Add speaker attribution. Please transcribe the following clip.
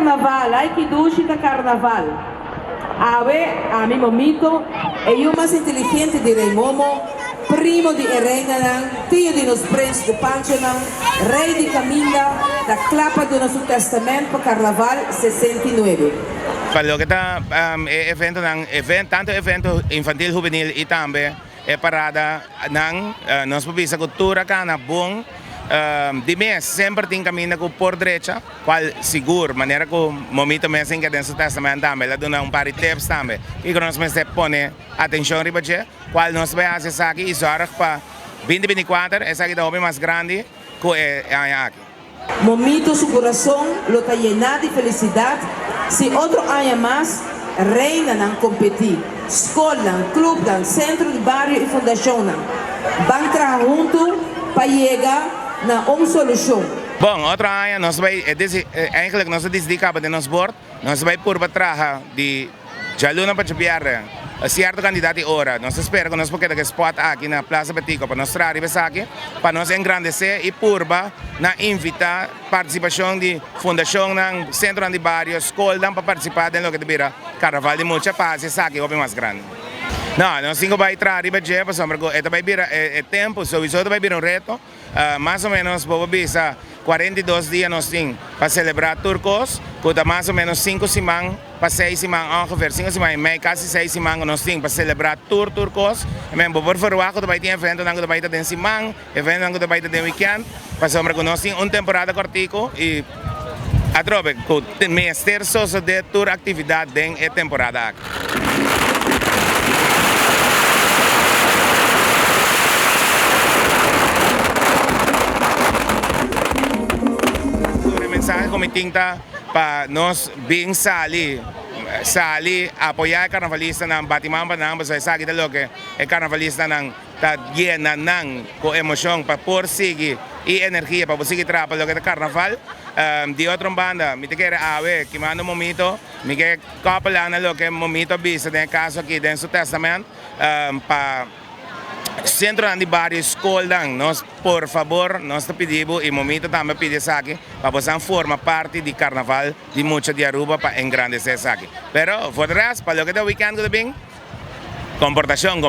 Speaker 1: carnaval, ai que duche da carnaval. A mi momito, e io mais inteligente di Rei Momo, primo di Erenganan, tio di nos prens de Panchanan, rei di Camilla, da clapa do nosso testamento para Carnaval 69.
Speaker 2: Para lo que está evento tanto evento infantil juvenil e também é parada ng nossa pabisa cultura kana bom de mês sempre tem caminho com por direita qual seguro maneira que momento mês em que dentro do testamento também lá dona par de tips também e que nós mês pone atenção ribaje qual nós vai acessar aqui e zorg para 2024 essa aqui da hobby mais grande que é aqui.
Speaker 1: Momento su corazón lo está llenado de felicidad. Si otro año más, reina nan competir. Escola, club, centro de barrio y fundación van trabajar juntos para llegar a una solución.
Speaker 2: Bom, outro ano nós vai eigenlijk nós dedicamos de nosso board, nós vai por trabalhar de jaluna para chapiar a certo candidato ora. Nós espera que nós porque que spot aqui na Plaza Betico para nós trazer aqui para nós engrandecer e purba na invitar participação de fundação na centro de barrio, escola para participar de lo que devia carnaval de muita paz e aqui o mais grande. Não, nós temos que trazer para jepa, sombra que vai vir tempo, sowieso vai vir reto, mais ou menos vou bisa 42 dias nós temos para celebrar turcos, que mais ou menos 5 semanas para 6 semanas, ongeveer 5 semanas e meia, quase 6 semanas nós temos para celebrar turcos. E mesmo por favor, que vai ter evento que vai ter semana, evento que vai ter weekend, para sombra que nós temos temporada cortico e a trobe que mês terço de tour atividade em temporada. Mensaje como tinta para nós bem sali apoiar o carnavalista ng Batimang Panang basta sa kita lo que el carnavalista ng llena ng com emoção para por seguir e energia para seguir trapa lo que é carnaval de outra banda me te quer ave que manda momento me quer copiar na lo que momento vista tem caso aqui dentro do testamento para centro de barrio escola nós por favor nós te pedimos e momento também pedimos aqui para você formar parte do carnaval de muita de Aruba para engrandecer isso aqui. Pero for the rest para lo que é o weekend que vem comportação